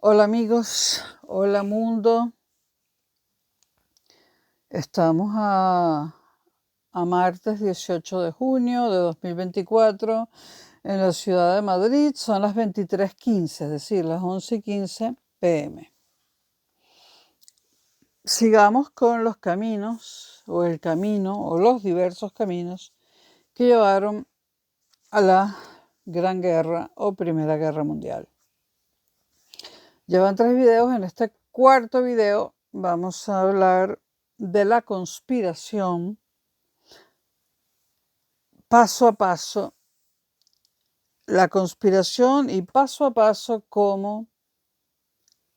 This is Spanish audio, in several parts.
Hola amigos, hola mundo. Estamos a martes 18 de junio de 2024 en la ciudad de Madrid. Son las 23:15, es decir, las 11:15 p.m. Sigamos con los caminos o el camino o los diversos caminos que llevaron a la Gran Guerra o Primera Guerra Mundial. Llevan 3 videos. En este cuarto video vamos a hablar de la conspiración paso a paso, la conspiración y paso a paso cómo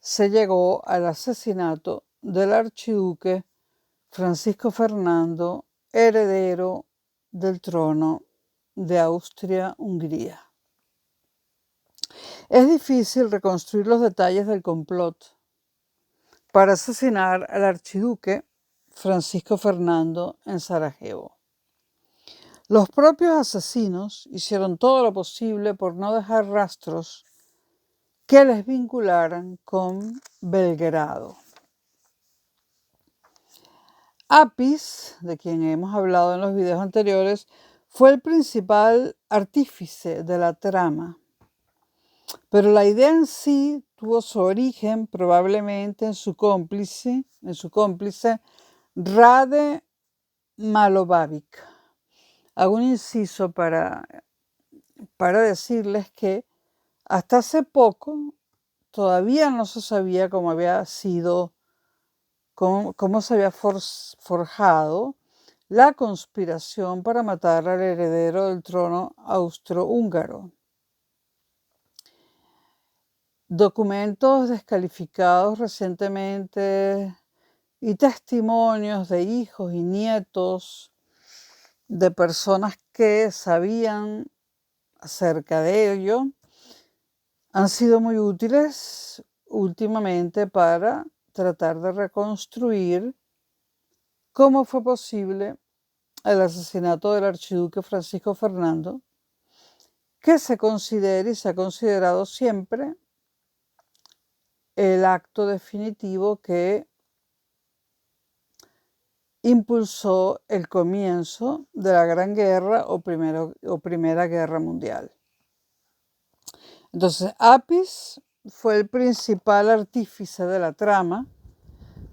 se llegó al asesinato del archiduque Francisco Fernando, heredero del trono de Austria-Hungría. Es difícil reconstruir los detalles del complot para asesinar al archiduque Francisco Fernando en Sarajevo. Los propios asesinos hicieron todo lo posible por no dejar rastros que les vincularan con Belgrado. Apis, de quien hemos hablado en los videos anteriores, fue el principal artífice de la trama, pero la idea en sí tuvo su origen probablemente en su cómplice Rade Malovavic. Hago un inciso para decirles que hasta hace poco todavía no se sabía cómo se había forjado la conspiración para matar al heredero del trono austrohúngaro. Documentos descalificados recientemente y testimonios de hijos y nietos de personas que sabían acerca de ello han sido muy útiles últimamente para tratar de reconstruir cómo fue posible el asesinato del archiduque Francisco Fernando, que se considera y se ha considerado siempre el acto definitivo que impulsó el comienzo de la Gran Guerra o Primera Guerra Mundial. Entonces, Apis fue el principal artífice de la trama,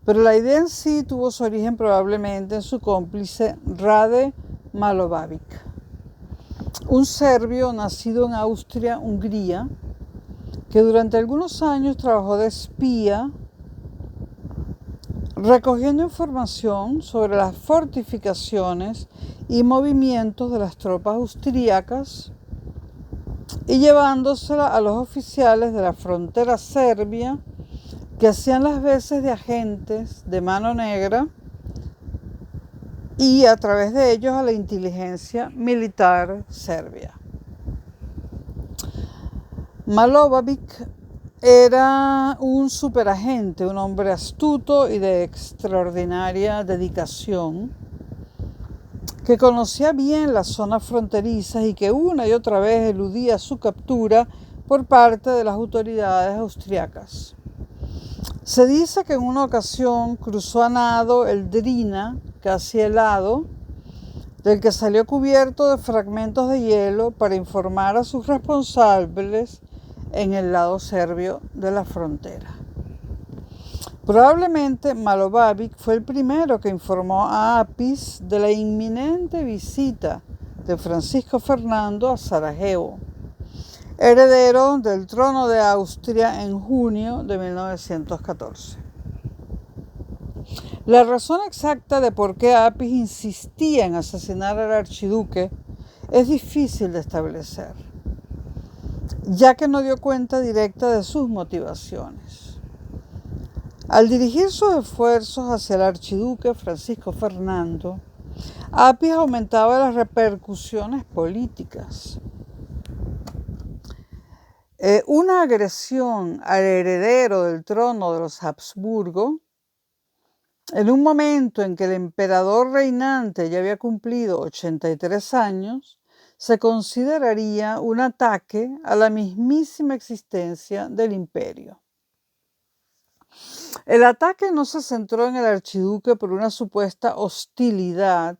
pero la idea en sí tuvo su origen probablemente en su cómplice Rade Malovavic, un serbio nacido en Austria-Hungría que durante algunos años trabajó de espía recogiendo información sobre las fortificaciones y movimientos de las tropas austríacas y llevándosela a los oficiales de la frontera serbia que hacían las veces de agentes de mano negra y a través de ellos a la inteligencia militar serbia. Malovavic era un superagente, un hombre astuto y de extraordinaria dedicación, que conocía bien las zonas fronterizas y que una y otra vez eludía su captura por parte de las autoridades austriacas. Se dice que en una ocasión cruzó a nado el Drina, casi helado, del que salió cubierto de fragmentos de hielo para informar a sus responsables en el lado serbio de la frontera. Probablemente Malovavic fue el primero que informó a Apis de la inminente visita de Francisco Fernando a Sarajevo, heredero del trono de Austria en junio de 1914. La razón exacta de por qué Apis insistía en asesinar al archiduque es difícil de establecer, ya que no dio cuenta directa de sus motivaciones. Al dirigir sus esfuerzos hacia el archiduque Francisco Fernando, Apis aumentaba las repercusiones políticas. Una agresión al heredero del trono de los Habsburgo, en un momento en que el emperador reinante ya había cumplido 83 años, se consideraría un ataque a la mismísima existencia del imperio. El ataque no se centró en el archiduque por una supuesta hostilidad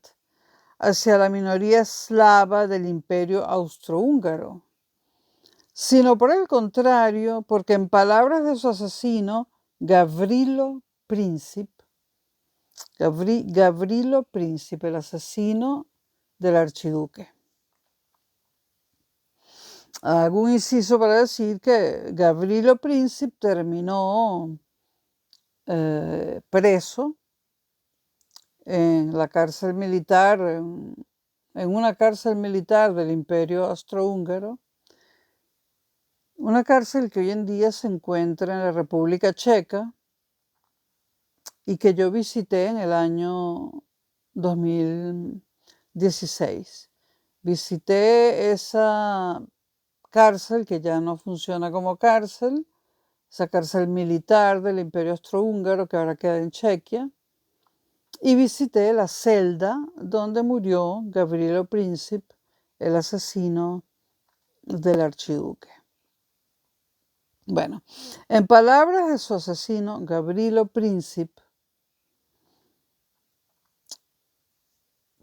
hacia la minoría eslava del Imperio Austrohúngaro, sino por el contrario, porque en palabras de su asesino, Gavrilo Princip, el asesino del archiduque. Hago un inciso para decir que Gavrilo Princip terminó preso en la cárcel militar, en una cárcel militar del Imperio Austrohúngaro, una cárcel que hoy en día se encuentra en la República Checa y que yo visité en el año 2016. Visité esa cárcel que ya no funciona como cárcel, esa cárcel militar del Imperio Austrohúngaro que ahora queda en Chequia, y visité la celda donde murió Gavrilo Princip, el asesino del archiduque. Bueno, en palabras de su asesino, Gavrilo Princip,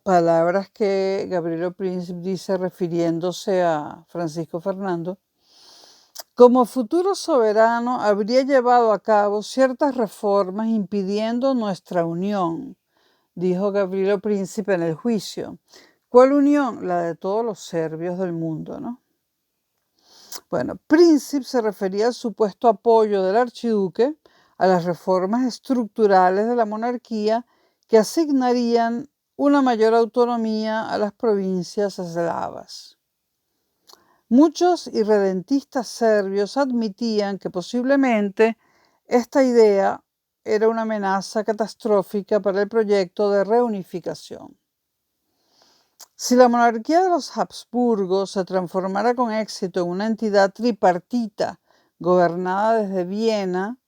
palabras que Gavrilo Princip dice refiriéndose a Francisco Fernando, como futuro soberano habría llevado a cabo ciertas reformas impidiendo nuestra unión, dijo Gavrilo Princip en el juicio. ¿Cuál unión? La de todos los serbios del mundo, ¿no? Bueno, Princip se refería al supuesto apoyo del archiduque a las reformas estructurales de la monarquía que asignarían una mayor autonomía a las provincias eslavas. Muchos irredentistas serbios admitían que posiblemente esta idea era una amenaza catastrófica para el proyecto de reunificación. Si la monarquía de los Habsburgo se transformara con éxito en una entidad tripartita gobernada desde Viena,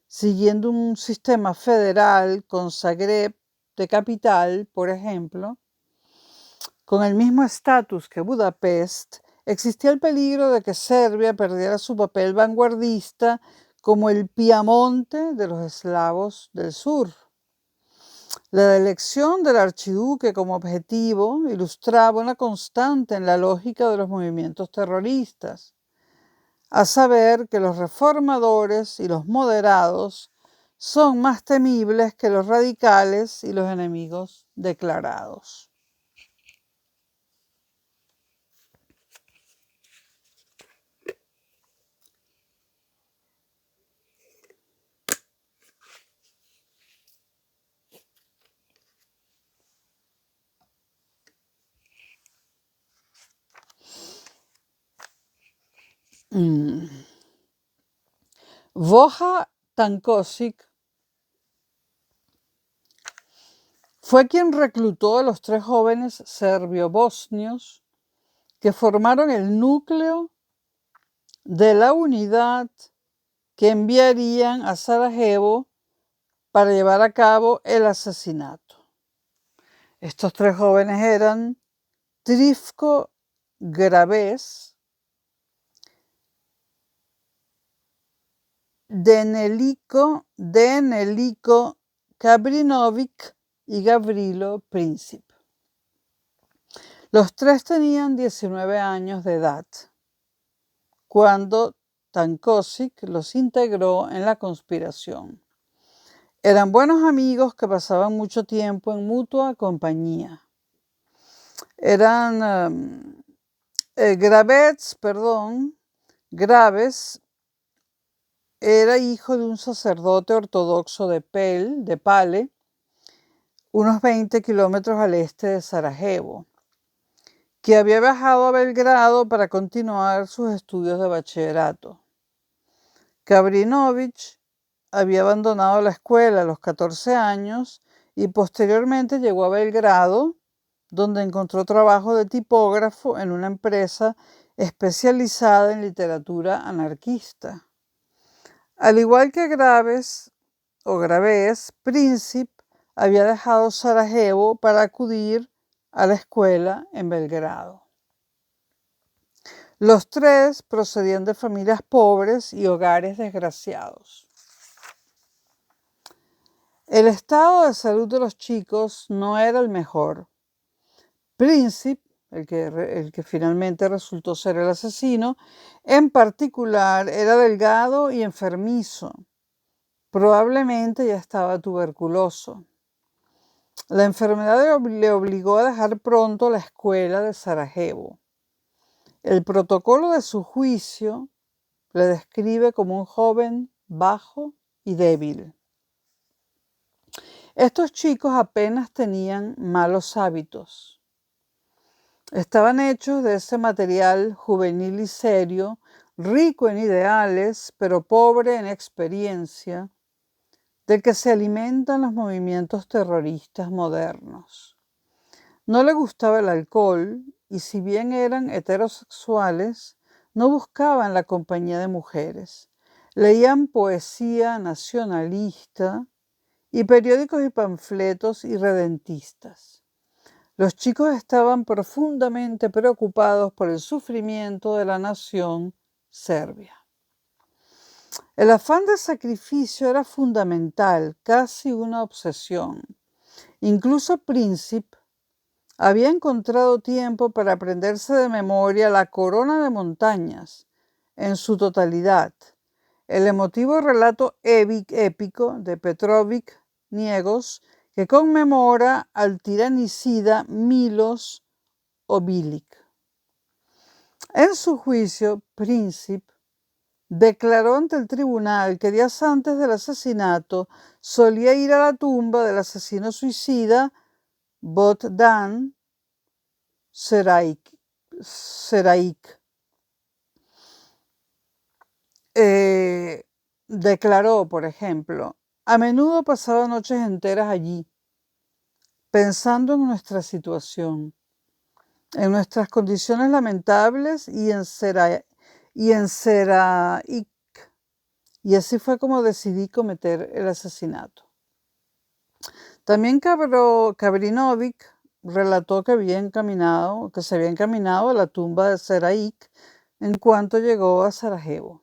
siguiendo un sistema federal con Zagreb de capital, por ejemplo, con el mismo estatus que Budapest, existía el peligro de que Serbia perdiera su papel vanguardista como el Piamonte de los eslavos del sur. La elección del archiduque como objetivo ilustraba una constante en la lógica de los movimientos terroristas, a saber que los reformadores y los moderados son más temibles que los radicales y los enemigos declarados. Voja Tankosic fue quien reclutó a los 3 jóvenes serbio-bosnios que formaron el núcleo de la unidad que enviarían a Sarajevo para llevar a cabo el asesinato. Estos 3 jóvenes eran Trifko Graves, Denelico Kabrinovic y Gavrilo Princip. Los 3 tenían 19 años de edad cuando Tankosic los integró en la conspiración. Eran buenos amigos que pasaban mucho tiempo en mutua compañía. Graves era hijo de un sacerdote ortodoxo de Pale, unos 20 kilómetros al este de Sarajevo, que había viajado a Belgrado para continuar sus estudios de bachillerato. Kabrinovic había abandonado la escuela a los 14 años y posteriormente llegó a Belgrado, donde encontró trabajo de tipógrafo en una empresa especializada en literatura anarquista. Al igual que Graves, Princip había dejado Sarajevo para acudir a la escuela en Belgrado. Los 3 procedían de familias pobres y hogares desgraciados. El estado de salud de los chicos no era el mejor. Princip, el que finalmente resultó ser el asesino, en particular era delgado y enfermizo. Probablemente ya estaba tuberculoso. La enfermedad le obligó a dejar pronto la escuela de Sarajevo. El protocolo de su juicio le describe como un joven bajo y débil. Estos chicos apenas tenían malos hábitos. Estaban hechos de ese material juvenil y serio, rico en ideales, pero pobre en experiencia, del que se alimentan los movimientos terroristas modernos. No le gustaba el alcohol y si bien eran heterosexuales, no buscaban la compañía de mujeres. Leían poesía nacionalista y periódicos y panfletos irredentistas. Los chicos estaban profundamente preocupados por el sufrimiento de la nación serbia. El afán de sacrificio era fundamental, casi una obsesión. Incluso Princip había encontrado tiempo para aprenderse de memoria la corona de montañas en su totalidad, el emotivo relato épico de Petrović Njegoš que conmemora al tiranicida Miloš Obilić. En su juicio, Princip declaró ante el tribunal que días antes del asesinato solía ir a la tumba del asesino suicida Bogdan Šerajić. Declaró, por ejemplo, a menudo pasaba noches enteras allí, pensando en nuestra situación, en nuestras condiciones lamentables y en Šerajić. Y así fue como decidí cometer el asesinato. También Kabrinović relató que se había encaminado a la tumba de Šerajić en cuanto llegó a Sarajevo.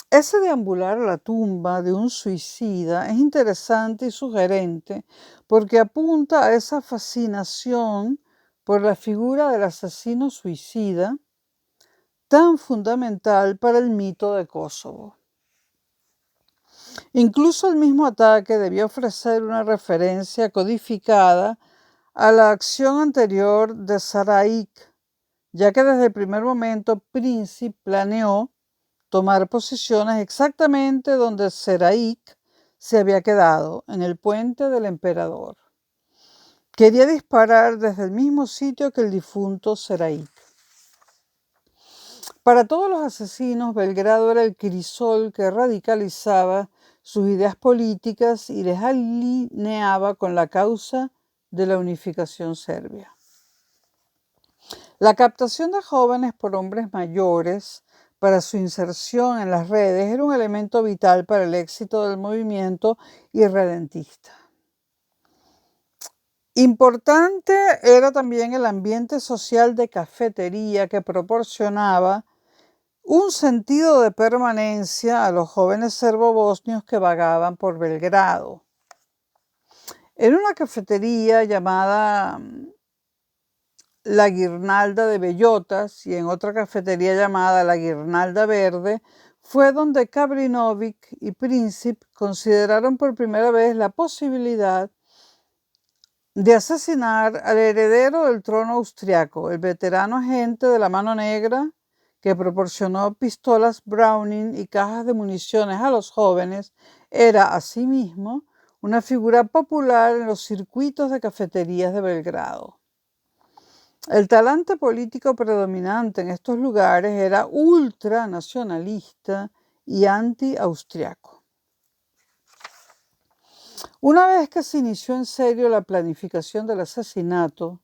Ese deambular a la tumba de un suicida es interesante y sugerente porque apunta a esa fascinación por la figura del asesino suicida tan fundamental para el mito de Kosovo. Incluso el mismo ataque debió ofrecer una referencia codificada a la acción anterior de Šerajić, ya que desde el primer momento Princip planeó tomar posiciones exactamente donde Šerajić se había quedado, en el puente del emperador. Quería disparar desde el mismo sitio que el difunto Šerajić. Para todos los asesinos, Belgrado era el crisol que radicalizaba sus ideas políticas y les alineaba con la causa de la unificación serbia. La captación de jóvenes por hombres mayores para su inserción en las redes era un elemento vital para el éxito del movimiento irredentista. Importante era también el ambiente social de cafetería que proporcionaba un sentido de permanencia a los jóvenes serbobosnios que vagaban por Belgrado. En una cafetería llamada La Guirnalda de Bellotas y en otra cafetería llamada La Guirnalda Verde, fue donde Kabrinović y Princip consideraron por primera vez la posibilidad de asesinar al heredero del trono austriaco, el veterano agente de la Mano Negra que proporcionó pistolas Browning y cajas de municiones a los jóvenes, era asimismo una figura popular en los circuitos de cafeterías de Belgrado. El talante político predominante en estos lugares era ultranacionalista y anti-austriaco. Una vez que se inició en serio la planificación del asesinato,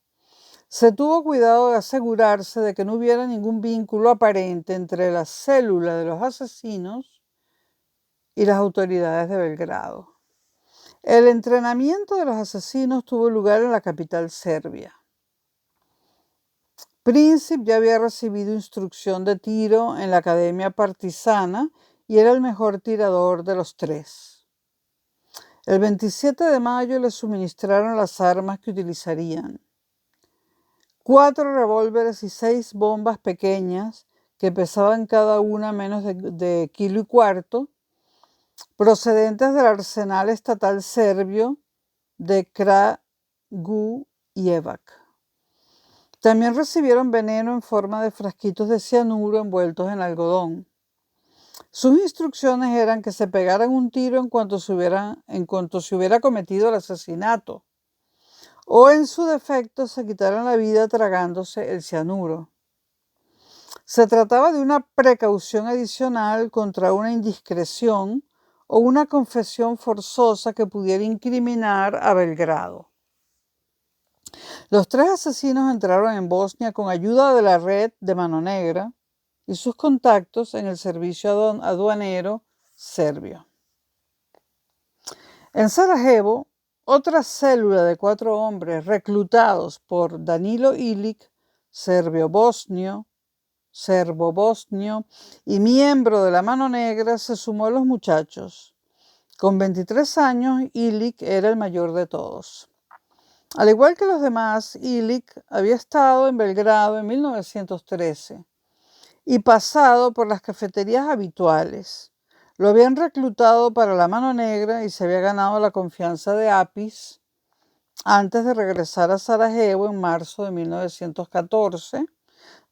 se tuvo cuidado de asegurarse de que no hubiera ningún vínculo aparente entre la célula de los asesinos y las autoridades de Belgrado. El entrenamiento de los asesinos tuvo lugar en la capital serbia. Princip ya había recibido instrucción de tiro en la academia partisana y era el mejor tirador de los tres. El 27 de mayo le suministraron las armas que utilizarían: 4 revólveres y 6 bombas pequeñas que pesaban cada una menos de kilo y cuarto, procedentes del arsenal estatal serbio de Kragujevac. También recibieron veneno en forma de frasquitos de cianuro envueltos en algodón. Sus instrucciones eran que se pegaran un tiro en cuanto se hubiera cometido el asesinato, o en su defecto se quitaran la vida tragándose el cianuro. Se trataba de una precaución adicional contra una indiscreción o una confesión forzosa que pudiera incriminar a Belgrado. Los 3 asesinos entraron en Bosnia con ayuda de la red de Mano Negra y sus contactos en el servicio aduanero serbio. En Sarajevo, otra célula de 4 hombres reclutados por Danilo Ilic, serbo-bosnio y miembro de la Mano Negra, se sumó a los muchachos. Con 23 años, Ilic era el mayor de todos. Al igual que los demás, Ilic había estado en Belgrado en 1913 y pasado por las cafeterías habituales. Lo habían reclutado para la Mano Negra y se había ganado la confianza de Apis antes de regresar a Sarajevo en marzo de 1914,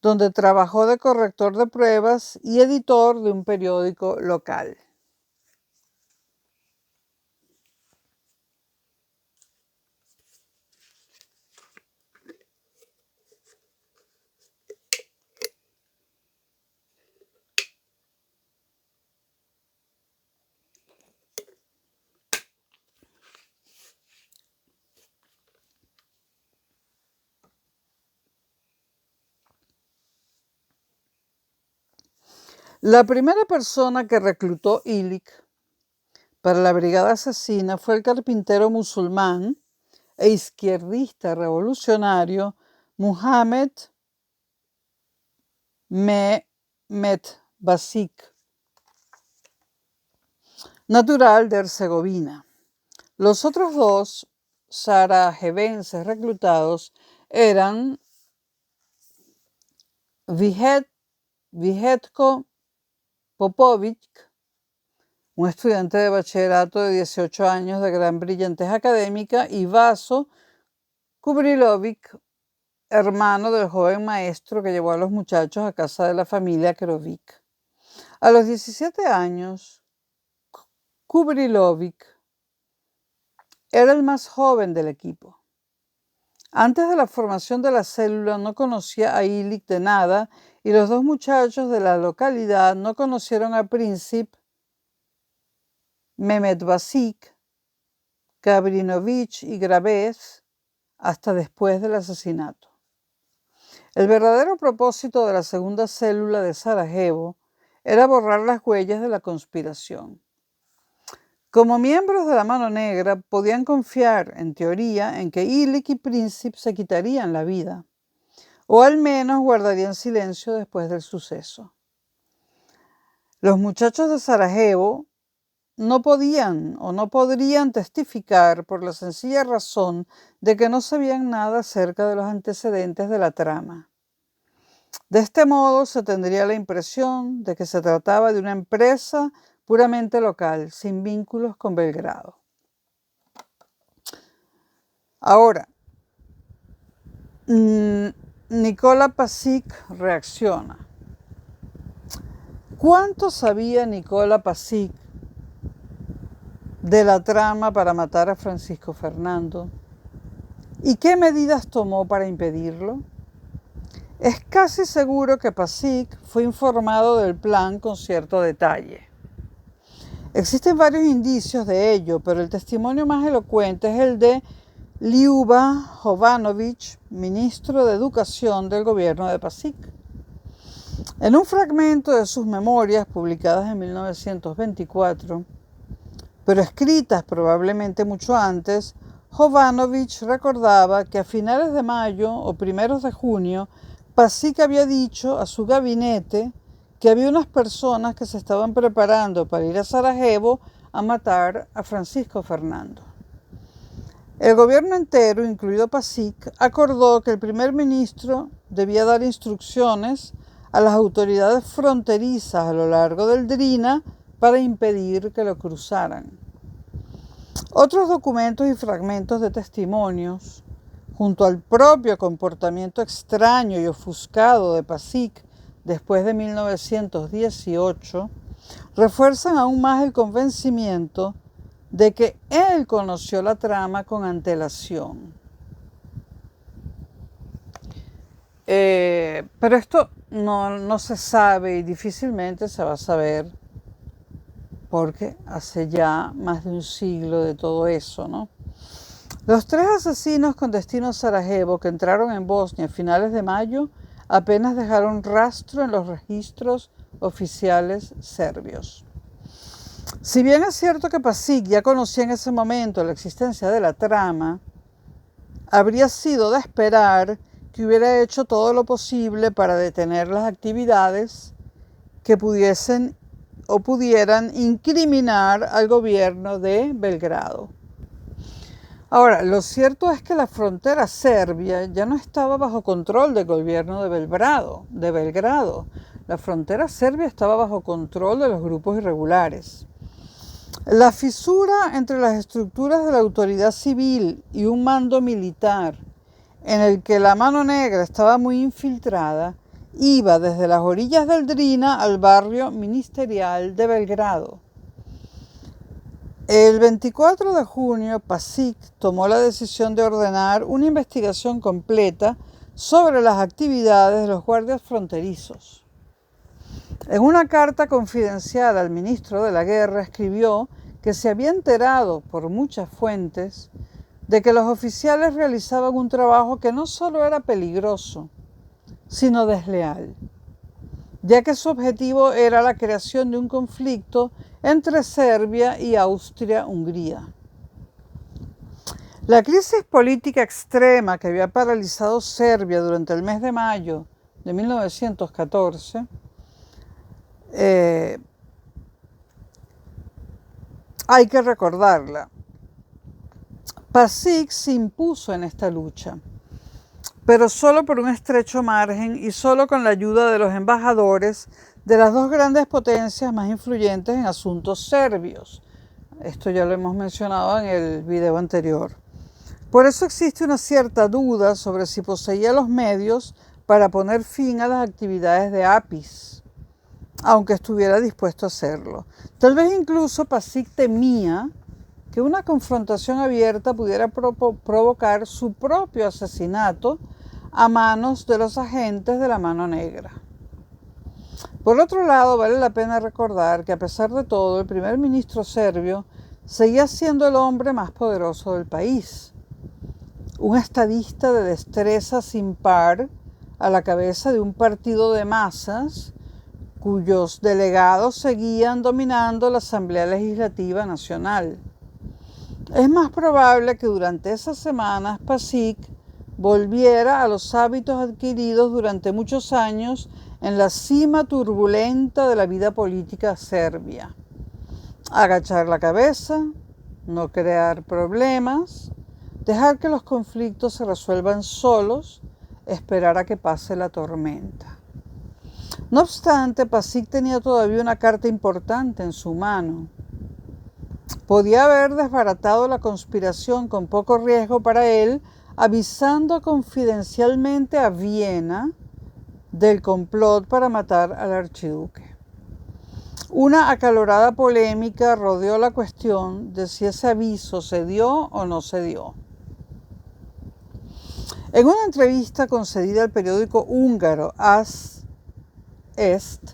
donde trabajó de corrector de pruebas y editor de un periódico local. La primera persona que reclutó Ilic para la brigada asesina fue el carpintero musulmán e izquierdista revolucionario Muhammad Mehmet Basic, natural de Herzegovina. Los otros 2 sarajevenses reclutados eran Vijetko Popovic, un estudiante de bachillerato de 18 años de gran brillantez académica, y Vaso Kubrilovic, hermano del joven maestro que llevó a los muchachos a casa de la familia Kerovic. A los 17 años, Kubrilovic era el más joven del equipo. Antes de la formación de la célula no conocía a Ilic de nada y los 2 muchachos de la localidad no conocieron a Princip, Mehmet Basic, Gabrinovich y Gravez hasta después del asesinato. El verdadero propósito de la segunda célula de Sarajevo era borrar las huellas de la conspiración. Como miembros de la Mano Negra podían confiar, en teoría, en que Ilic y Princip se quitarían la vida, o al menos guardarían silencio después del suceso. Los muchachos de Sarajevo no podrían testificar por la sencilla razón de que no sabían nada acerca de los antecedentes de la trama. De este modo se tendría la impresión de que se trataba de una empresa puramente local, sin vínculos con Belgrado. Ahora, Nikola Pasic reacciona. ¿Cuánto sabía Nikola Pasic de la trama para matar a Francisco Fernando? ¿Y qué medidas tomó para impedirlo? Es casi seguro que Pasic fue informado del plan con cierto detalle. Existen varios indicios de ello, pero el testimonio más elocuente es el de Liuba Jovanović, ministro de Educación del gobierno de Pasic. En un fragmento de sus memorias publicadas en 1924, pero escritas probablemente mucho antes, Jovanović recordaba que a finales de mayo o primeros de junio, Pasic había dicho a su gabinete que había unas personas que se estaban preparando para ir a Sarajevo a matar a Francisco Fernando. El gobierno entero, incluido Pasic, acordó que el primer ministro debía dar instrucciones a las autoridades fronterizas a lo largo del Drina para impedir que lo cruzaran. Otros documentos y fragmentos de testimonios, junto al propio comportamiento extraño y ofuscado de Pasic después de 1918, refuerzan aún más el convencimiento de que él conoció la trama con antelación. Pero esto no se sabe y difícilmente se va a saber porque hace ya más de un siglo de todo eso, ¿no? Los 3 asesinos con destino a Sarajevo que entraron en Bosnia a finales de mayo apenas dejaron rastro en los registros oficiales serbios. Si bien es cierto que Pasic ya conocía en ese momento la existencia de la trama, habría sido de esperar que hubiera hecho todo lo posible para detener las actividades que pudiesen o pudieran incriminar al gobierno de Belgrado. Ahora, lo cierto es que la frontera serbia ya no estaba bajo control del gobierno de Belgrado. La frontera serbia estaba bajo control de los grupos irregulares. La fisura entre las estructuras de la autoridad civil y un mando militar, en el que la mano negra estaba muy infiltrada, iba desde las orillas del Drina al barrio ministerial de Belgrado. El 24 de junio, Pasic tomó la decisión de ordenar una investigación completa sobre las actividades de los guardias fronterizos. En una carta confidencial al ministro de la Guerra escribió que se había enterado por muchas fuentes de que los oficiales realizaban un trabajo que no solo era peligroso, sino desleal, ya que su objetivo era la creación de un conflicto entre Serbia y Austria-Hungría. La crisis política extrema que había paralizado Serbia durante el mes de mayo de 1914 hay que recordarla. Pasic se impuso en esta lucha, pero solo por un estrecho margen y solo con la ayuda de los embajadores de las 2 grandes potencias más influyentes en asuntos serbios. Esto ya lo hemos mencionado en el video anterior. Por eso existe una cierta duda sobre si poseía los medios para poner fin a las actividades de APIS, aunque estuviera dispuesto a hacerlo. Tal vez incluso Pasic temía que una confrontación abierta pudiera provocar su propio asesinato a manos de los agentes de la Mano Negra. Por otro lado, vale la pena recordar que a pesar de todo, el primer ministro serbio seguía siendo el hombre más poderoso del país, un estadista de destreza sin par a la cabeza de un partido de masas cuyos delegados seguían dominando la Asamblea Legislativa Nacional. Es más probable que durante esas semanas Pasic volviera a los hábitos adquiridos durante muchos años en la cima turbulenta de la vida política serbia. Agachar la cabeza, no crear problemas, dejar que los conflictos se resuelvan solos, esperar a que pase la tormenta. No obstante, Pasic tenía todavía una carta importante en su mano. Podía haber desbaratado la conspiración con poco riesgo para él, avisando confidencialmente a Viena del complot para matar al archiduque. Una acalorada polémica rodeó la cuestión de si ese aviso se dio o no se dio. En una entrevista concedida al periódico húngaro AS Est,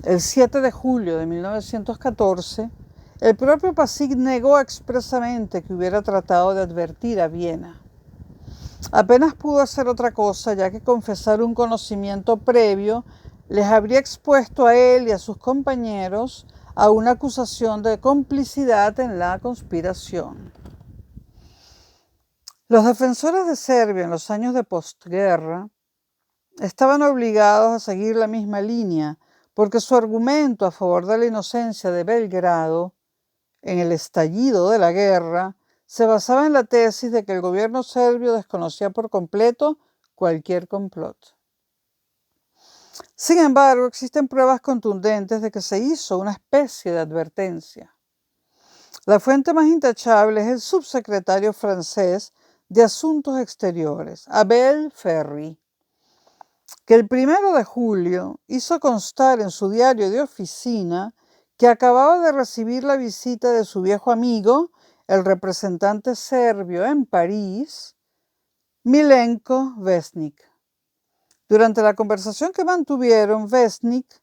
el 7 de julio de 1914, el propio Pasic negó expresamente que hubiera tratado de advertir a Viena. Apenas pudo hacer otra cosa, ya que confesar un conocimiento previo les habría expuesto a él y a sus compañeros a una acusación de complicidad en la conspiración. Los defensores de Serbia en los años de postguerra estaban obligados a seguir la misma línea, porque su argumento a favor de la inocencia de Belgrado en el estallido de la guerra, se basaba en la tesis de que el gobierno serbio desconocía por completo cualquier complot. Sin embargo, existen pruebas contundentes de que se hizo una especie de advertencia. La fuente más intachable es el subsecretario francés de Asuntos Exteriores, Abel Ferry, que el 1 de julio hizo constar en su diario de oficina que acababa de recibir la visita de su viejo amigo, el representante serbio en París, Milenko Vesnik. Durante la conversación que mantuvieron, Vesnik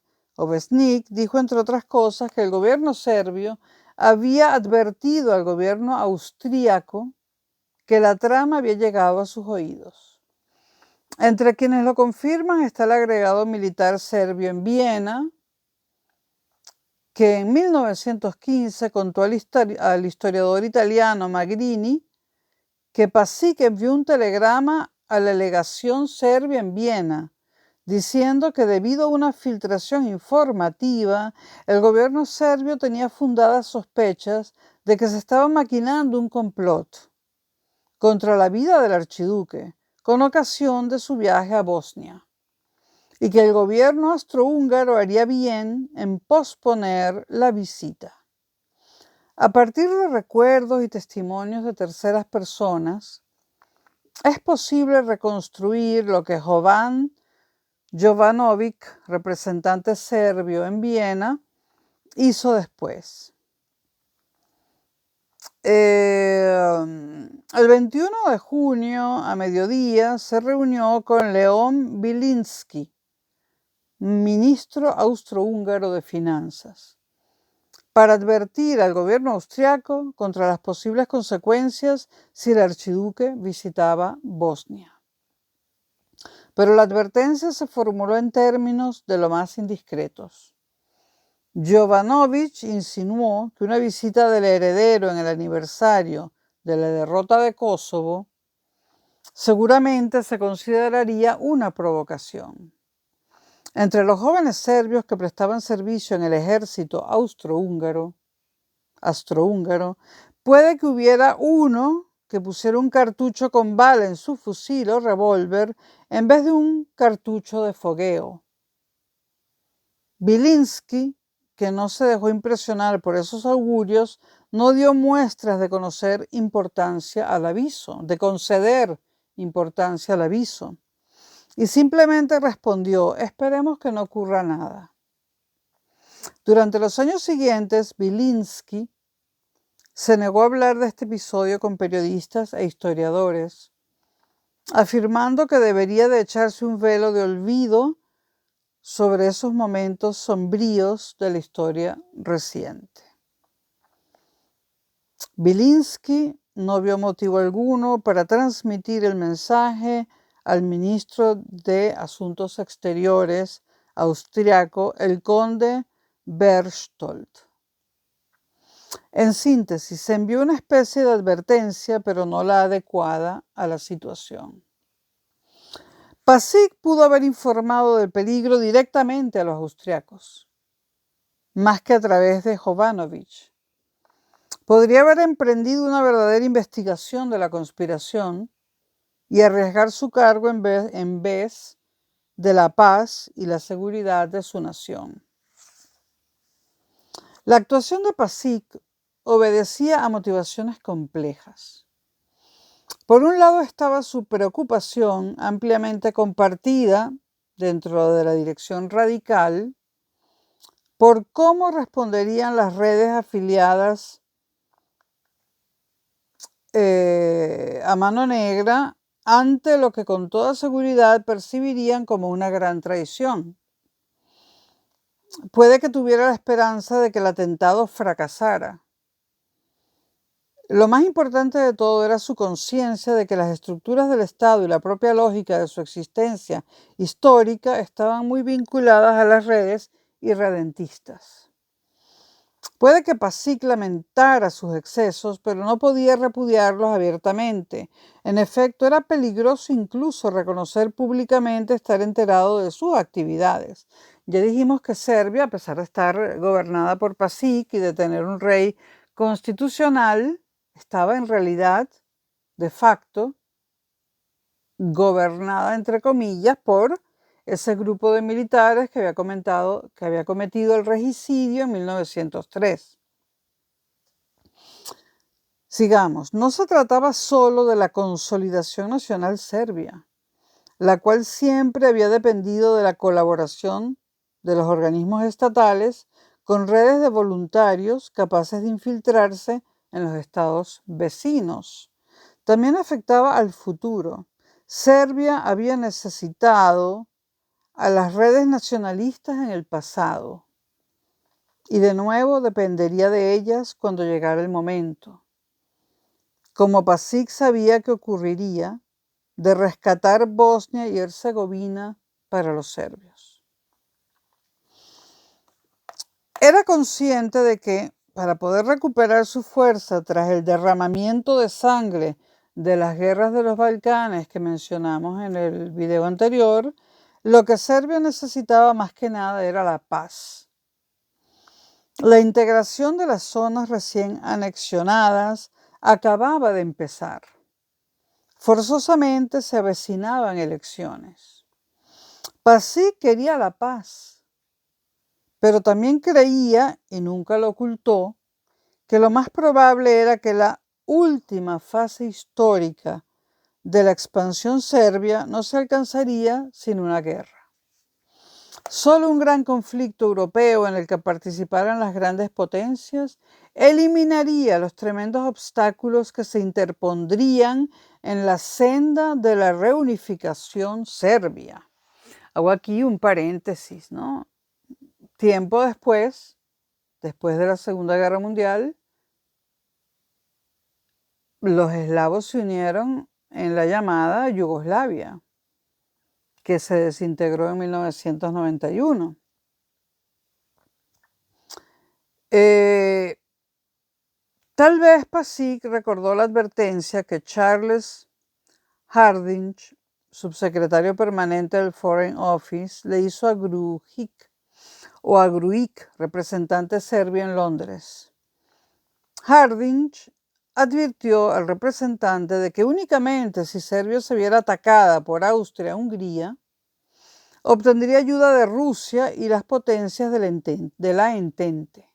dijo, entre otras cosas, que el gobierno serbio había advertido al gobierno austríaco que la trama había llegado a sus oídos. Entre quienes lo confirman está el agregado militar serbio en Viena, que en 1915 contó al historiador italiano Magrini que Pasic envió un telegrama a la legación serbia en Viena, diciendo que debido a una filtración informativa, el gobierno serbio tenía fundadas sospechas de que se estaba maquinando un complot contra la vida del archiduque, con ocasión de su viaje a Bosnia, y que el gobierno austrohúngaro haría bien en posponer la visita. A partir de recuerdos y testimonios de terceras personas, es posible reconstruir lo que Jovan Jovanović, representante serbio en Viena, hizo después. El 21 de junio a mediodía se reunió con León Biliński, ministro austrohúngaro de Finanzas, para advertir al gobierno austriaco contra las posibles consecuencias si el archiduque visitaba Bosnia. Pero la advertencia se formuló en términos de lo más indiscretos. Jovanović insinuó que una visita del heredero en el aniversario de la derrota de Kosovo seguramente se consideraría una provocación. Entre los jóvenes serbios que prestaban servicio en el ejército austrohúngaro, puede que hubiera uno que pusiera un cartucho con bala en su fusil o revólver en vez de un cartucho de fogueo. Biliński, que no se dejó impresionar por esos augurios, no dio muestras de conceder importancia al aviso, y simplemente respondió: esperemos que no ocurra nada. Durante los años siguientes, Biliński se negó a hablar de este episodio con periodistas e historiadores, afirmando que debería de echarse un velo de olvido sobre esos momentos sombríos de la historia reciente. Biliński no vio motivo alguno para transmitir el mensaje al ministro de Asuntos Exteriores austriaco, el conde Berchtold. En síntesis, se envió una especie de advertencia, pero no la adecuada a la situación. Pasic pudo haber informado del peligro directamente a los austriacos, más que a través de Jovanović. Podría haber emprendido una verdadera investigación de la conspiración y arriesgar su cargo en vez de la paz y la seguridad de su nación. La actuación de Pasic obedecía a motivaciones complejas. Por un lado estaba su preocupación, ampliamente compartida dentro de la dirección radical, por cómo responderían las redes afiliadas a Mano Negra ante lo que con toda seguridad percibirían como una gran traición. Puede que tuviera la esperanza de que el atentado fracasara. Lo más importante de todo era su conciencia de que las estructuras del Estado y la propia lógica de su existencia histórica estaban muy vinculadas a las redes irredentistas. Puede que Pasic lamentara sus excesos, pero no podía repudiarlos abiertamente. En efecto, era peligroso incluso reconocer públicamente estar enterado de sus actividades. Ya dijimos que Serbia, a pesar de estar gobernada por Pasic y de tener un rey constitucional estaba en realidad, de facto, gobernada, entre comillas, por ese grupo de militares que había cometido el regicidio en 1903. Sigamos, no se trataba solo de la consolidación nacional serbia, la cual siempre había dependido de la colaboración de los organismos estatales con redes de voluntarios capaces de infiltrarse en los estados vecinos. También afectaba al futuro. Serbia había necesitado a las redes nacionalistas en el pasado y de nuevo dependería de ellas cuando llegara el momento. Como Pasic sabía que ocurriría, de rescatar Bosnia y Herzegovina para los serbios. Era consciente de que, para poder recuperar su fuerza tras el derramamiento de sangre de las guerras de los Balcanes que mencionamos en el video anterior, lo que Serbia necesitaba más que nada era la paz. La integración de las zonas recién anexionadas acababa de empezar. Forzosamente se avecinaban elecciones. Pasic quería la paz, pero también creía, y nunca lo ocultó, que lo más probable era que la última fase histórica de la expansión serbia no se alcanzaría sin una guerra. Solo un gran conflicto europeo en el que participaran las grandes potencias eliminaría los tremendos obstáculos que se interpondrían en la senda de la reunificación serbia. Hago aquí un paréntesis, ¿no? Tiempo después de la Segunda Guerra Mundial, los eslavos se unieron en la llamada Yugoslavia, que se desintegró en 1991. Tal vez Pasic recordó la advertencia que Charles Hardinge, subsecretario permanente del Foreign Office, le hizo a Grujic, representante serbio en Londres. Hardinge advirtió al representante de que únicamente si Serbia se viera atacada por Austria-Hungría, obtendría ayuda de Rusia y las potencias de la Entente.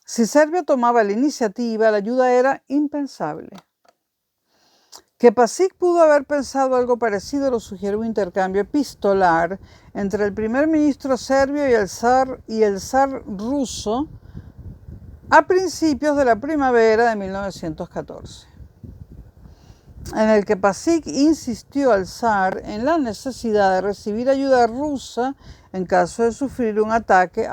Si Serbia tomaba la iniciativa, la ayuda era impensable. Que Pasic pudo haber pensado algo parecido lo sugiere un intercambio epistolar entre el primer ministro serbio y el zar ruso a principios de la primavera de 1914, en el que Pasic insistió al zar en la necesidad de recibir ayuda rusa en caso de sufrir un ataque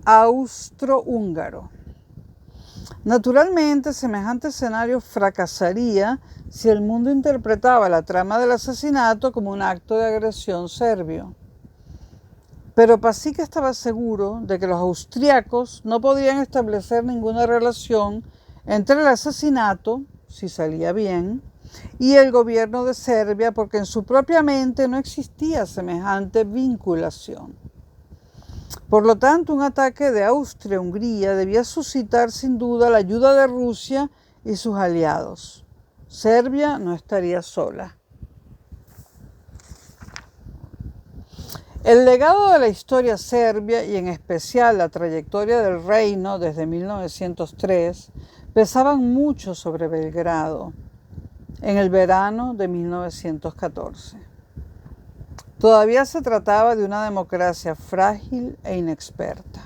austrohúngaro. Naturalmente, semejante escenario fracasaría si el mundo interpretaba la trama del asesinato como un acto de agresión serbio. Pero Pasic estaba seguro de que los austriacos no podían establecer ninguna relación entre el asesinato, si salía bien, y el gobierno de Serbia, porque en su propia mente no existía semejante vinculación. Por lo tanto, un ataque de Austria-Hungría debía suscitar sin duda la ayuda de Rusia y sus aliados. Serbia no estaría sola. El legado de la historia serbia y en especial la trayectoria del reino desde 1903 pesaban mucho sobre Belgrado en el verano de 1914. Todavía se trataba de una democracia frágil e inexperta.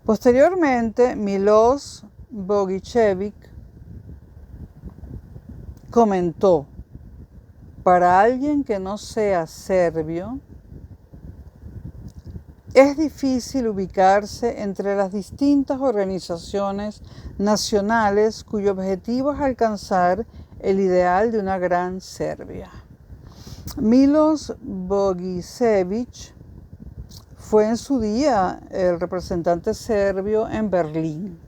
Posteriormente, Miloš Bogićević comentó: para alguien que no sea serbio, es difícil ubicarse entre las distintas organizaciones nacionales cuyo objetivo es alcanzar el ideal de una gran Serbia. Miloš Bogićević fue en su día el representante serbio en Berlín.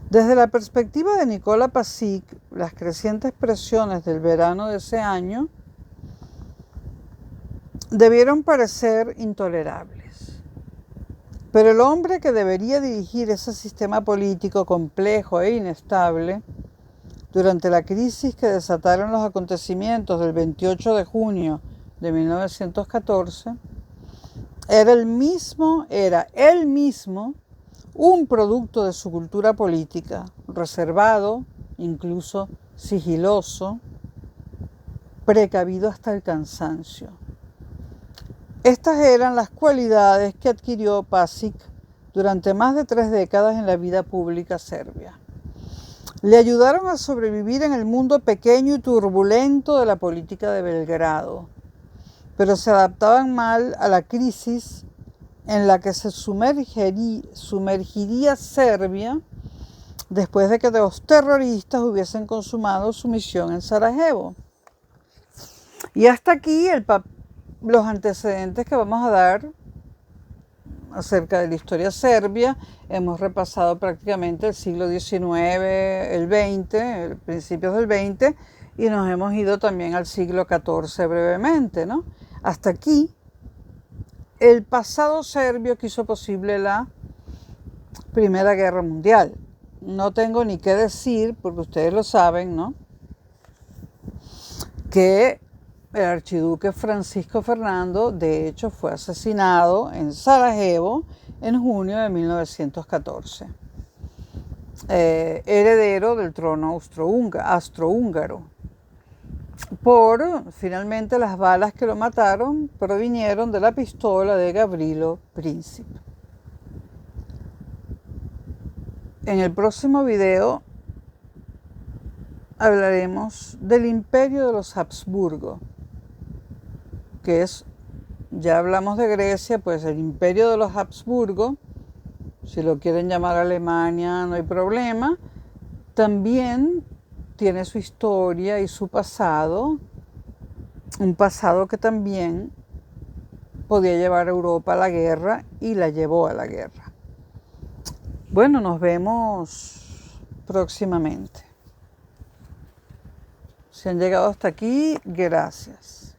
Desde la perspectiva de Nikola Pasic, las crecientes presiones del verano de ese año debieron parecer intolerables. Pero el hombre que debería dirigir ese sistema político complejo e inestable, durante la crisis que desataron los acontecimientos del 28 de junio de 1914, era él mismo un producto de su cultura política, reservado, incluso sigiloso, precavido hasta el cansancio. Estas eran las cualidades que adquirió Pašic durante más de 3 décadas en la vida pública serbia. Le ayudaron a sobrevivir en el mundo pequeño y turbulento de la política de Belgrado, pero se adaptaban mal a la crisis en la que se sumergiría Serbia después de que los terroristas hubiesen consumado su misión en Sarajevo. Y hasta aquí los antecedentes que vamos a dar acerca de la historia serbia. Hemos repasado prácticamente el siglo XIX, el XX, principios del XX, y nos hemos ido también al siglo XIV brevemente, ¿no? Hasta aquí, el pasado serbio que hizo posible la Primera Guerra Mundial. No tengo ni qué decir, porque ustedes lo saben, ¿no?, que el archiduque Francisco Fernando, de hecho, fue asesinado en Sarajevo en junio de 1914, heredero del trono austrohúngaro. Finalmente, las balas que lo mataron provinieron de la pistola de Gavrilo Princip. En el próximo video hablaremos del Imperio de los Habsburgo, que es, ya hablamos de Grecia, pues el Imperio de los Habsburgo, si lo quieren llamar Alemania, no hay problema, también tiene su historia y su pasado, un pasado que también podía llevar a Europa a la guerra y la llevó a la guerra. Bueno, nos vemos próximamente. Si han llegado hasta aquí, gracias.